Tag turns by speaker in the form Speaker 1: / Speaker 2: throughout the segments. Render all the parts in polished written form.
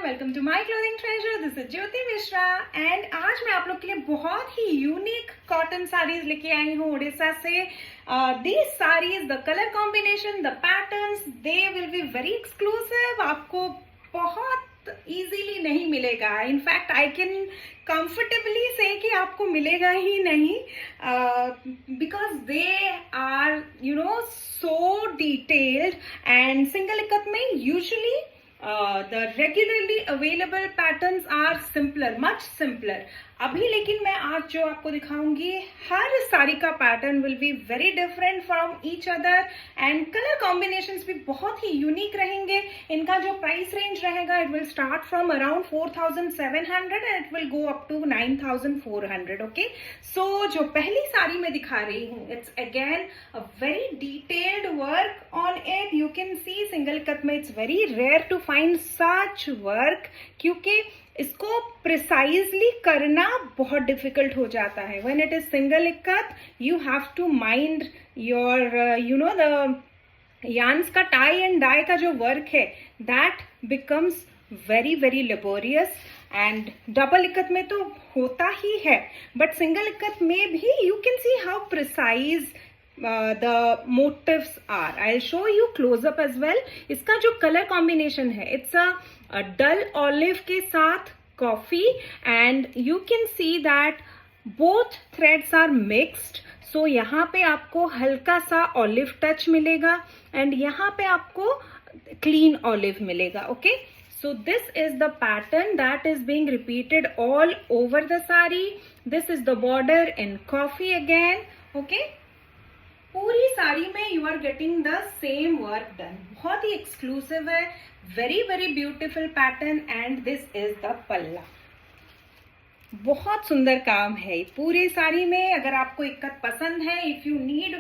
Speaker 1: Welcome to my clothing treasure. This is Jyoti Mishra and आज मैं आप लोग के लिए बहुत ही यूनिक कॉटन साड़ीज लेके आई हूँ उड़ीसा से। These saris, the colour combination, the patterns, they will be very exclusive. आपको बहुत इजीली नहीं मिलेगा। इनफैक्ट आई कैन कंफर्टेबली से कि आपको मिलेगा ही नहीं, because they are so detailed and single ikat में usually the regularly available patterns are simpler, much simpler. अभी लेकिन मैं आज जो आपको दिखाऊंगी, हर साड़ी का pattern will be very different from each other and colour combinations भी बहुत ही यूनिक रहेंगे। इनका जो प्राइस रेंज रहेगा, it will start from around 4,700 and it will go up to 9,400। Okay, so जो पहली साड़ी मैं दिखा रही हूँ, it's again a very detailed work on it. You can see single cut में it's very rare to find such work, क्योंकि इसको precisely करना बहुत डिफिकल्ट हो जाता है। When it is single ikat, you have to mind your the yarns का tie and dye का जो वर्क है, that becomes very very laborious. And double ikat में तो होता ही है, बट सिंगल इक्कत में भी you can see how precise the motifs are. I'll show you close up as well. इसका जो कलर कॉम्बिनेशन है, it's a dull olive के साथ coffee and you can see that both threads are mixed. So यहाँ पे आपको हल्का सा olive touch मिलेगा and यहाँ पे आपको clean olive मिलेगा. Okay, so this is the pattern that is being repeated all over the sari. This is the border in coffee again. Okay, पूरी साड़ी में you are getting the same work done. बहुत ही exclusive है, very very beautiful pattern and this is the palla. बहुत सुंदर काम है पूरी साड़ी में। अगर आपको इक्कत पसंद है, if you need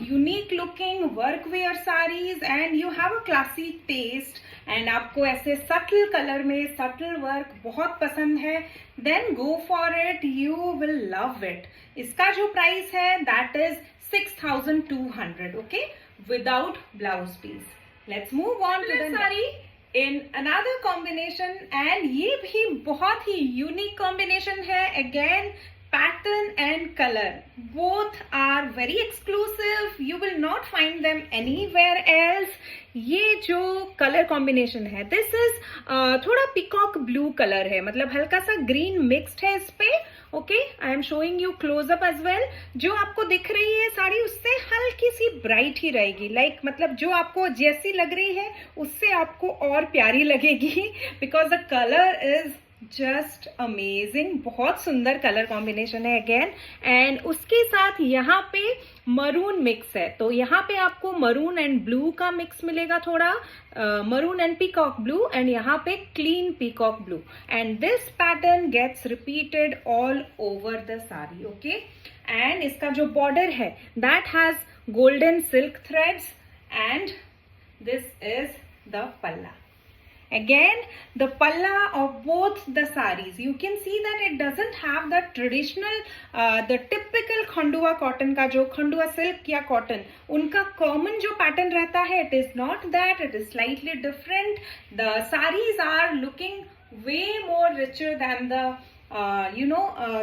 Speaker 1: unique looking work wear saris and you have a classy taste and आपको ऐसे सटल कलर में सटल वर्क बहुत पसंद है, then go for it, you will love it. इसका जो प्राइस है, that is 6,200, okay, without blouse piece. Let's move on to the sari in another combination and ये भी बहुत ही यूनिक कॉम्बिनेशन है। Again pattern and color both are very exclusive, you will not find them anywhere else. ये जो colour combination है, this is थोड़ा peacock blue colour है, मतलब हल्का सा ग्रीन मिक्स्ड है इस पे। Okay, I am showing you close up as well. जो आपको दिख रही है साड़ी, उससे हल्की सी ब्राइट ही रहेगी, लाइक मतलब जो आपको जैसी लग रही है उससे आपको और प्यारी लगेगी, because the colour is just amazing. बहुत सुंदर कलर कॉम्बिनेशन है अगेन, एंड उसके साथ यहाँ पे मरून मिक्स है, तो यहाँ पे आपको मरून एंड ब्लू का मिक्स मिलेगा, थोड़ा maroon and peacock blue, and यहाँ पे clean peacock blue, and this pattern gets repeated all over the sari. Okay, and इसका जो बॉर्डर है, that has golden silk threads and this is the palla. Again, the palla of both the sarees, you can see that it doesn't have the traditional, the typical Khandua cotton का, जो Khandua silk या cotton उनका common जो pattern रहता है, it is not that, it is slightly different. The sarees are looking way more richer than the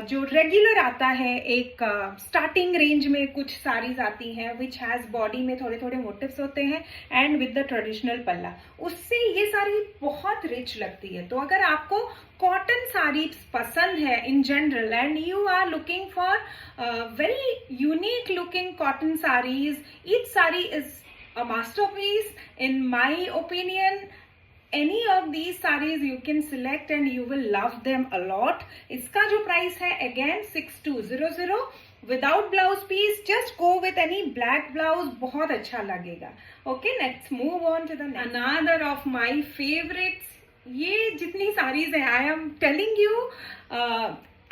Speaker 1: जो regular आता है, एक स्टार्टिंग रेंज में कुछ साड़ीज आती हैं विच हैज बॉडी में थोड़े थोड़े मोटिव्स होते हैं एंड विद द ट्रेडिशनल पल्ला, उससे ये साड़ी बहुत रिच लगती है। तो अगर आपको कॉटन साड़ी पसंद है in general and you are looking for very unique looking cotton saris, each sari is a masterpiece in my opinion. Any of these sarees you can select and you will love them a lot. इसका जो price है, again 6,200 without blouse piece. Just go with any black blouse, बहुत अच्छा लगेगा। Okay, let's move on to the next. Another of my favorites. ये जितनी साड़ीज है, I am telling you,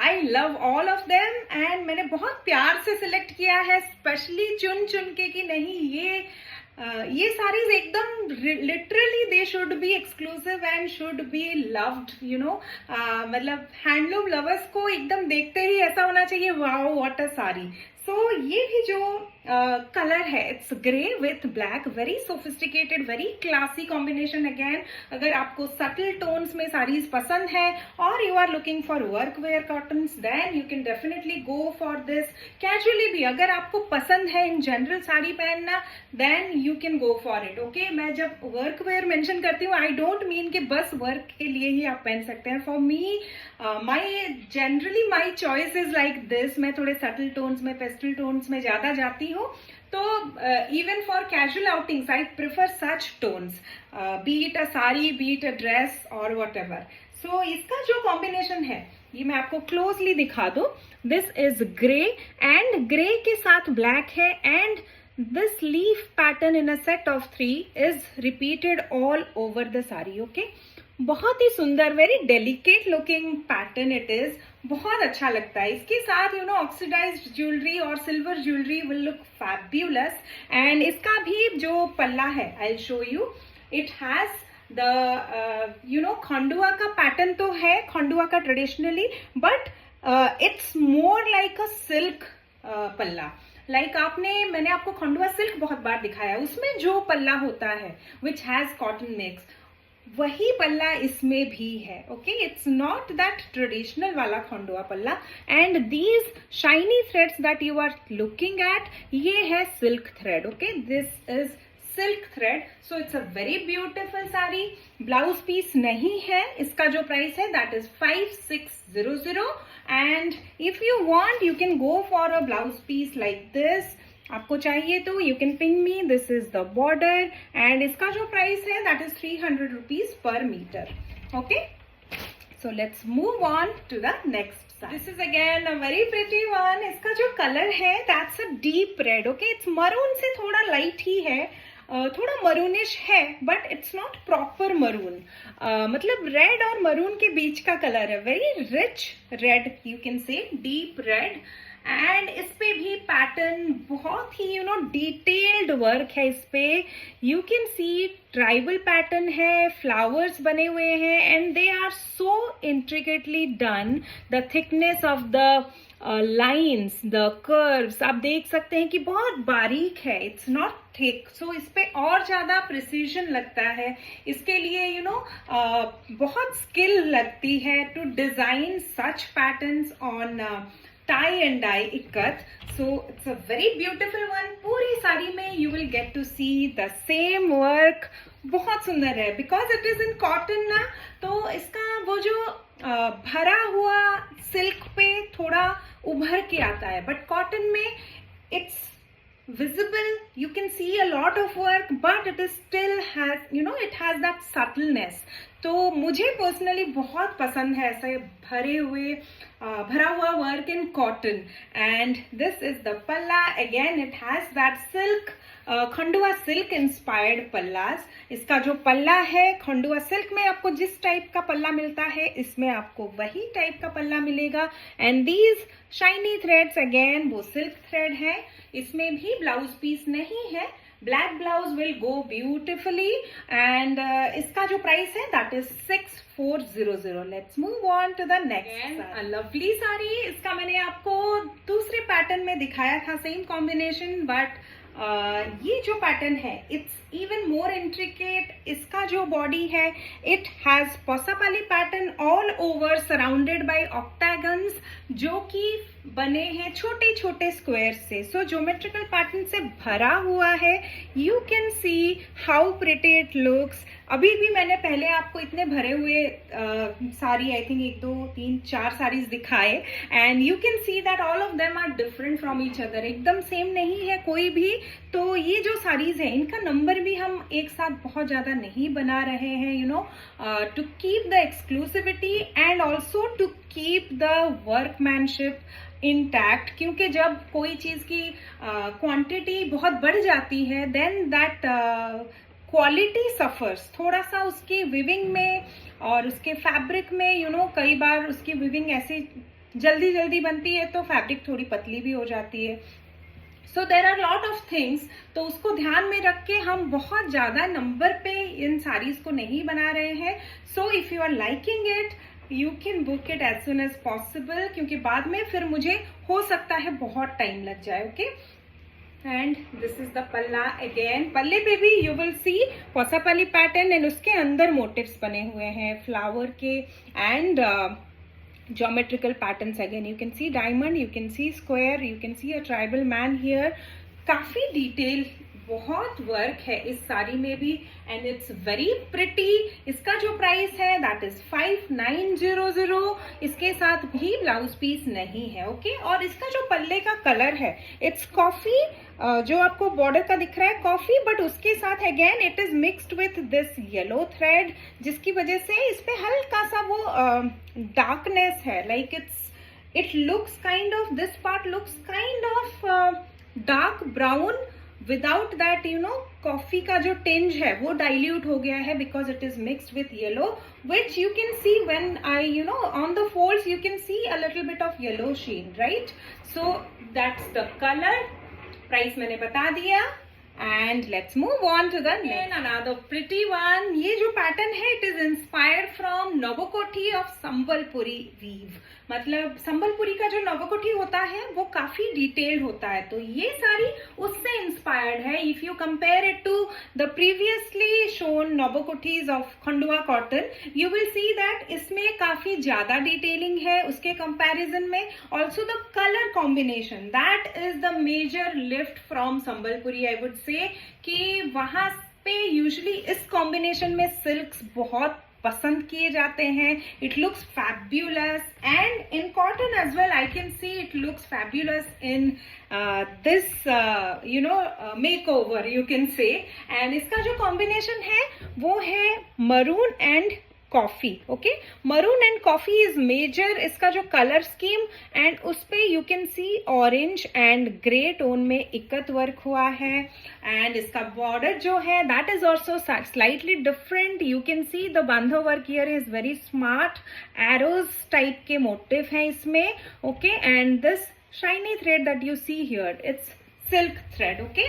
Speaker 1: I love all of them and मैंने बहुत प्यार से सिलेक्ट किया है, स्पेशली चुन चुन के कि नहीं ये साड़ीज एकदम literally they should be exclusive and should be loved, मतलब हैंडलूम लवर्स को एकदम देखते ही ऐसा होना चाहिए, wow what a sari. So ये भी जो कलर है, it's grey with black, very sophisticated, very classy combination. Again, अगर आपको सटल टोन्स में साड़ीज पसंद है और you are looking for work wear cottons, then you can definitely go for this. Casually भी अगर आपको पसंद है इन जनरल साड़ी पहनना, then you can go for it. Okay, मैं जब वर्क वेयर मेंशन करती हूँ, आई डोंट मीन कि बस वर्क के लिए ही आप पहन सकते हैं। For me, my choice is like this. मैं थोड़े सटल टोन्स में, पेस्टल टोन्स में ज्यादा जाती हूँ, तो even for casual outings I prefer such tones, be it a sari, be it a dress और वट एवर। सो इसका जो कॉम्बिनेशन है, ये मैं आपको क्लोजली दिखा दूं। This is grey and grey के साथ ब्लैक है, and this leaf pattern in a set of 3 is repeated all over the saree. Okay, बहुत ही सुंदर, very delicate looking pattern it is, बहुत अच्छा लगता है। इसके साथ ऑक्सीडाइज्ड ज्वेलरी और silver jewellery will look fabulous. And इसका भी जो पल्ला है, I will show you, it has the Khandua का पैटर्न तो है, खंडुआ का traditionally, but it's more like a silk palla. मैंने आपको खंडुआ सिल्क बहुत बार दिखाया, उसमें जो पल्ला होता है विच हैज कॉटन मिक्स, वही पल्ला इसमें भी है। Okay, it's not that traditional वाला Khandua palla. And these shiny threads that you are looking at, ये है silk thread. Okay, this is silk thread, so it's a very beautiful sari. Blouse piece नहीं है, इसका जो प्राइस है that is 5600। And if you want, you can go for a blouse piece like this. आपको चाहिए तो you can ping me, this is the border, and इसका जो प्राइस है that is 300 rupees per metre. Okay, so let's move on to the next. This is again a very pretty one. इसका जो colour है that's a deep red. Okay, it's maroon से थोड़ा light ही है, थोड़ा मरूनिश है, but it's not proper maroon. मतलब रेड और मरून के बीच का कलर है, very rich red, you can say deep red. And इस पे भी पैटर्न बहुत ही डिटेल्ड वर्क है इस पे। You can see tribal pattern है, फ्लावर्स बने हुए हैं, and they are so intricately done. The thickness of the lines, the curves, आप देख सकते हैं कि बहुत बारीक है, इट्स नॉट थिक। सो इस पे और ज्यादा प्रिसीजन लगता है। इसके लिए बहुत स्किल लगती है to design such patterns on tie and dye ikat. So it's a very beautiful one. पूरी साड़ी में you will get to see the same work. बहुत सुंदर है, because it is in cotton ना, तो इसका वो जो भरा हुआ सिल्क पे थोड़ा उभर के आता है, बट कॉटन में it's visible, you can see a lot of work, but it is still has it has that subtleness. तो मुझे पर्सनली बहुत पसंद है ऐसे भरा हुआ work in cotton. And this is the palla, again it has that silk, Khandua silk inspired pallas. इसका जो पल्ला है, खंडुआ सिल्क में आपको जिस टाइप का पल्ला मिलता है, इसमें आपको वही टाइप का पल्ला मिलेगा। And these shiny threads, again वो सिल्क थ्रेड है। इसमें भी ब्लाउज पीस नहीं है, black blouse will go beautifully. And इसका जो प्राइस है that is 6400। Let's move on to the next lovely sari. इसका मैंने आपको दूसरे पैटर्न में दिखाया था, सेम कॉम्बिनेशन, बट ये जो पैटर्न है इट्स इवन मोर इंट्रिकेट। इसका जो बॉडी है, it has Posapali pattern all over, surrounded by octagons, जो कि बने हैं छोटे छोटे स्क्वायर से। सो ज्योमेट्रिकल पैटर्न से भरा हुआ है। You can see how pretty it looks. अभी भी मैंने पहले आपको इतने भरे हुए साड़ी, आई थिंक 1 2 3 4 साड़ीज दिखाए, and you can see that all of them are different from each other, एकदम सेम नहीं है कोई भी। तो ये जो साड़ीज है, इनका नंबर भी हम एक साथ बहुत ज्यादा नहीं बना रहे हैं, to keep the exclusivity and also to keep the workmanship intact. क्योंकि जब कोई चीज की क्वांटिटी बहुत बढ़ जाती है, देन दैट क्वालिटी सफर्स। थोड़ा सा उसकी विविंग में और उसके फैब्रिक में कई बार उसकी विविंग ऐसे जल्दी जल्दी बनती है, तो फैब्रिक थोड़ी पतली भी हो जाती है। So there are lot of things, तो उसको ध्यान में रख के हम बहुत ज्यादा नंबर पे इन साड़ीज को नहीं बना रहे हैं। So if you are liking it, you can book it as soon as possible, क्योंकि बाद में फिर मुझे हो सकता है बहुत टाइम लग जाए। Okay, and this is the palla again. पल्ले पे भी you will see Posapalli pattern and उसके अंदर मोटिव्स बने हुए हैं फ्लावर के and geometrical patterns. Again you can see diamond, you can see square, you can see a tribal man here. काफी डिटेल, बहुत वर्क है इस साड़ी में भी एंड इट्स वेरी प्रिटी. इसका जो प्राइस है दैट इज 5900. इसके साथ भी ब्लाउज पीस नहीं है. ओके और इसका जो पल्ले का कलर है इट्स कॉफी, जो आपको बॉर्डर का दिख रहा है कॉफी, बट उसके साथ again it is mixed with this yellow thread, जिसकी वजह से इस पे हल्का सा वो डार्कनेस है. Like it looks kind of, this part looks kind of dark brown. Without that you know coffee का जो टिंज है वो डाइल्यूट हो गया है because it is mixed with yellow, which you can see when I you know on the folds you can see a little bit of yellow sheen, right. So that's the colour. Price मैंने बता दिया and let's move on to the next another pretty one. ये जो pattern है it is inspired from Navakothi of Sambalpuri weave. मतलब संबलपुरी का जो नवकोठी होता है वो काफी डिटेल्ड होता है, तो ये साड़ी उससे इंस्पायर्ड है. If you compare it to the previously shown Navakothis of Khandua cotton you will see that इसमें काफी ज्यादा डिटेलिंग है उसके कंपैरिजन में. Also the colour combination that is the major lift from Sambalpuri. I would say कि वहां पे यूजुअली इस कॉम्बिनेशन में सिल्क्स बहुत पसंद किए जाते हैं. It looks fabulous and in cotton as well. I can see it looks fabulous in this you know makeover you can say. And इसका जो कॉम्बिनेशन है वो है maroon and coffee. Okay maroon and coffee is major इसका जो colour scheme and उस पे you can see orange and grey tone में इक्कत वर्क हुआ है. एंड इसका बॉर्डर जो है that is also slightly different. You can see the bandho work here is very smart. Arrows type के मोटिव हैं इसमें. Okay and this shiny thread that you see here it's silk thread. Okay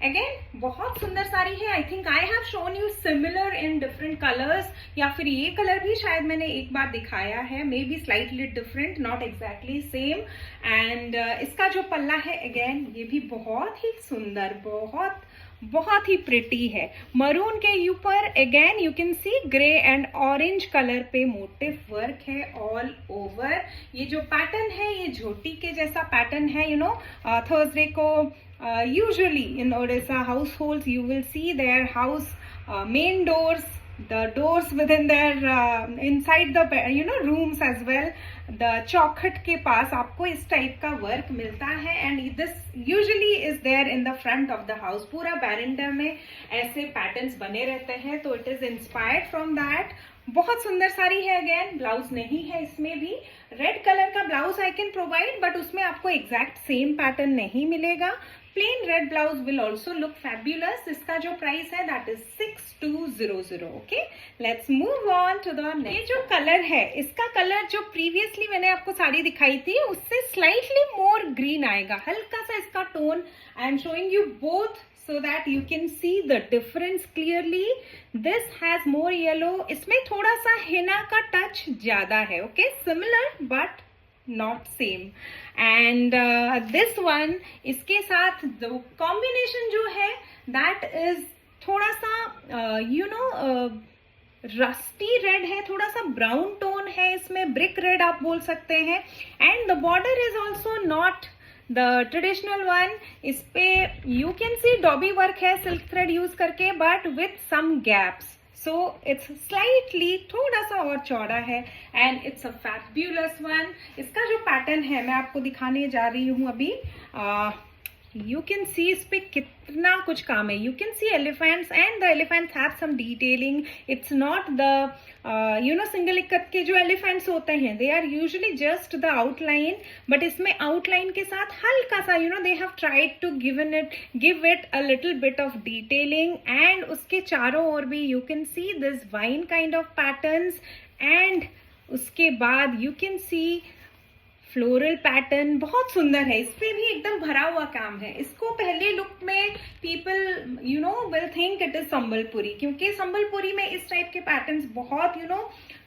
Speaker 1: again बहुत सुंदर साड़ी है. I think I have shown you similar in different colours, या फिर ये colour भी शायद मैंने एक बार दिखाया है, may be slightly different, not exactly same. And इसका जो पल्ला है अगेन ये भी बहुत ही सुंदर, बहुत बहुत ही प्रिटी है. मरून के ऊपर again you can C grey and orange colour पे मोटिव वर्क है ऑल ओवर. ये जो पैटर्न है ये झोटी के जैसा पैटर्न है. यू नो थर्सडे को usually in Odisha households you will see their house main doors, the doors within their inside the you know rooms as well, the चौखट के पास आपको इस टाइप का वर्क मिलता है. And this usually is there in the front of the house. पूरा verandah में ऐसे पैटर्न्स बने रहते हैं, तो it is inspired from that. बहुत सुंदर साड़ी है. अगेन ब्लाउज नहीं है इसमें भी. रेड कलर का blouse I can provide, but उसमें आपको एग्जैक्ट सेम पैटर्न नहीं मिलेगा. Plain red blouse will also look fabulous. इसका जो प्राइस है that is 6200. Okay let's move on to the next. ये जो कलर है इसका कलर जो प्रीवियसली मैंने आपको साड़ी दिखाई थी उससे स्लाइटली मोर ग्रीन आएगा. हल्का सा इसका tone I am showing you both so that you can see the difference clearly. This has more yellow. इसमें थोड़ा सा हिना का टच ज्यादा है. Okay similar but not same. And this one इसके साथ the combination जो है that is थोड़ा सा you know रस्टी रेड है, थोड़ा सा ब्राउन टोन है इसमें, ब्रिक रेड आप बोल सकते हैं. And the border is also not the traditional one. इस पे you can see dobby work है सिल्क थ्रेड यूज करके, but with some gaps. So it's slightly थोड़ा सा और चौड़ा है and it's a fabulous one. इसका जो पैटर्न है मैं आपको दिखाने जा रही हूँ अभी. यू कैन सी इस पे कितना कुछ काम है. You can see elephants and the elephants have some detailing. It's not the you know single ikat के जो एलिफेंट्स होते हैं they are usually just the outline, but इसमें आउटलाइन के साथ हल्का सा you know they have tried to give it a little bit of detailing. And उसके चारों ओर भी you can see this vine kind of patterns. And उसके बाद you can C floral pattern बहुत सुंदर है. इस पे भी एकदम भरा हुआ काम है. इसको पहले लुक में people you know will think it is Sambalpuri, क्योंकि संबलपुरी में इस टाइप के पैटर्न्स बहुत यू नो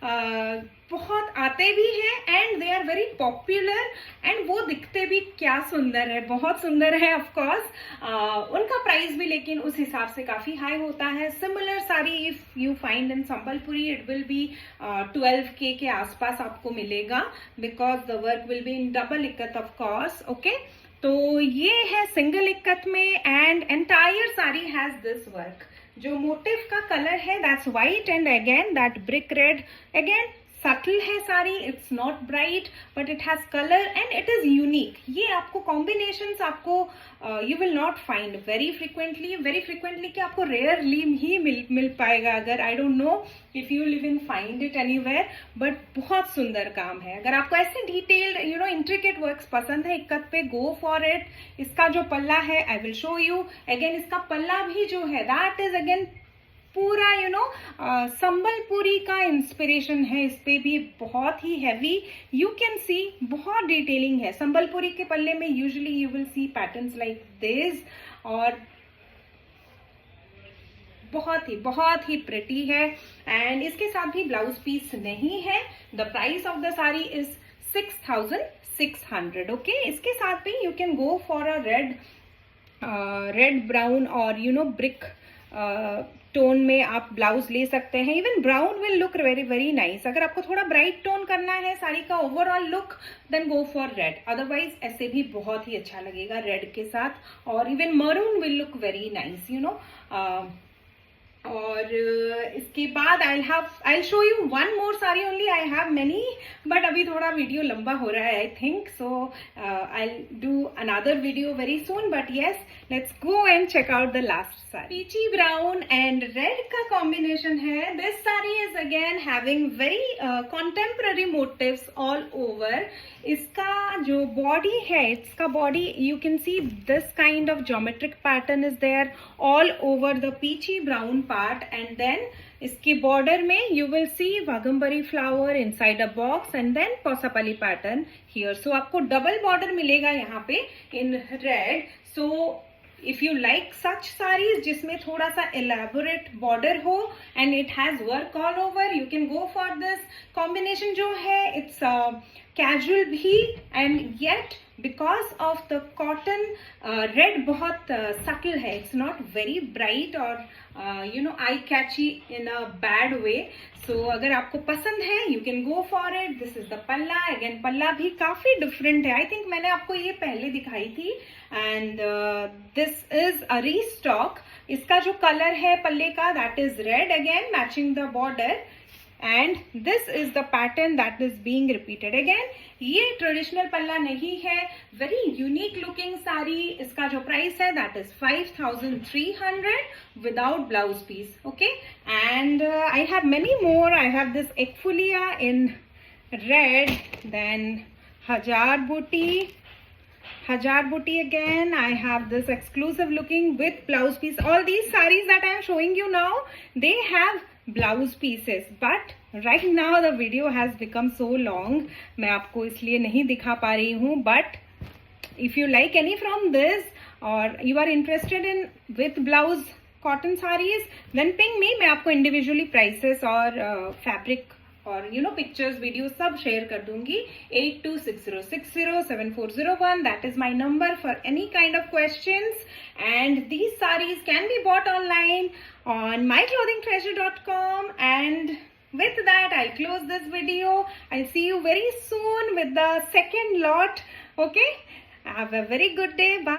Speaker 1: बहुत आते भी हैं and they are very popular and वो दिखते भी क्या सुंदर है, बहुत सुंदर है ऑफ कोर्स। उनका प्राइस भी लेकिन उस हिसाब से काफी हाई होता है। Similar sari if you find in Sambalpuri it will be 12K के आसपास आपको मिलेगा, because the work will be in double ikat of course. Okay, तो ये है सिंगल इक्कत में and entire sari has this work. जो मोटिव का कलर है that's white and again that brick red, again subtle है sari, it's not bright but it has colour and it is unique. ये आपको कॉम्बिनेशंस आपको you will not find very frequently कि आपको rarely ही मिल पाएगा, अगर I don't know if you live in find it anywhere, but बहुत सुंदर काम है। अगर आपको ऐसे डिटेल्ड इंट्रिकेट वर्क्स पसंद है इक्कत पे, गो फॉर इट। इसका जो पल्ला है I will show you. Again इसका पल्ला भी जो है दैट इज अगेन पूरा संबलपुरी का इंस्पिरेशन है। इस पे भी बहुत ही हैवी, यू कैन सी बहुत डिटेलिंग है। संबलपुरी के पल्ले में usually you will C patterns like this और बहुत ही प्रिटी है। एंड इसके साथ भी ब्लाउज पीस नहीं है। The price of the sari is 6,600। Okay, इसके साथ भी you can go for a red brown और ब्रिक टोन में आप ब्लाउज ले सकते हैं। Even brown will look very nice. अगर आपको थोड़ा ब्राइट टोन करना है साड़ी का overall look, then go for red. Otherwise ऐसे भी बहुत ही अच्छा लगेगा रेड के साथ। और even maroon will look very nice और इसके बाद I show you one more sari only. I have many but अभी थोड़ा वीडियो लंबा हो रहा है I think, so I do another video very soon. But yes, let's go and check out the last sari. Peachy brown and red का combination है। This sari is again having very contemporary motifs all over. इसका जो body है, इसका body you can see this kind of geometric pattern is there all over the peachy brown part and then इसके border में you will see Vagambari flower inside a box and then Posapali pattern here. So आपको double border मिलेगा यहाँ पे in red. So if you like such saris जिसमें थोड़ा सा elaborate border हो and it has work all over, you can go for this combination. जो है इट्स कैजुअल भी and yet because of the cotton red बहुत सटल है, it's not very bright और आई कैची इन अ बैड वे। सो अगर आपको पसंद है you can go for it. This is the palla. Again पल्ला भी काफी डिफरेंट है। आई थिंक मैंने आपको ये पहले दिखाई थी and this is a restock. इसका जो कलर है पल्ले का that is red, again matching the border and this is the pattern that is being repeated again. ये ट्रेडिशनल पल्ला नहीं है, वेरी यूनिक लुकिंग साड़ी। इसका जो प्राइस है that is 5,300 without blouse piece. Okay, and I have many more. I have this Ekphulia in red, then हजार booty again. I have this exclusive looking with blouse piece. All these sarees that I am showing you now, they have blouse pieces, but right now the video has become so long, मैं आपको इसलिए नहीं दिखा पा रही हूँ। but if you like any from this or you are interested in with blouse cotton sarees, then ping me, मैं आपको individually prices और fabric और पिक्चर्स वीडियो सब शेयर कर दूंगी। 8260607401 that is my number for any kind of questions and these saris can be bought online on myclothingtreasure.com and with that I'll close this video. I'll see you very soon with the second lot. Okay, have a very good day. Bye.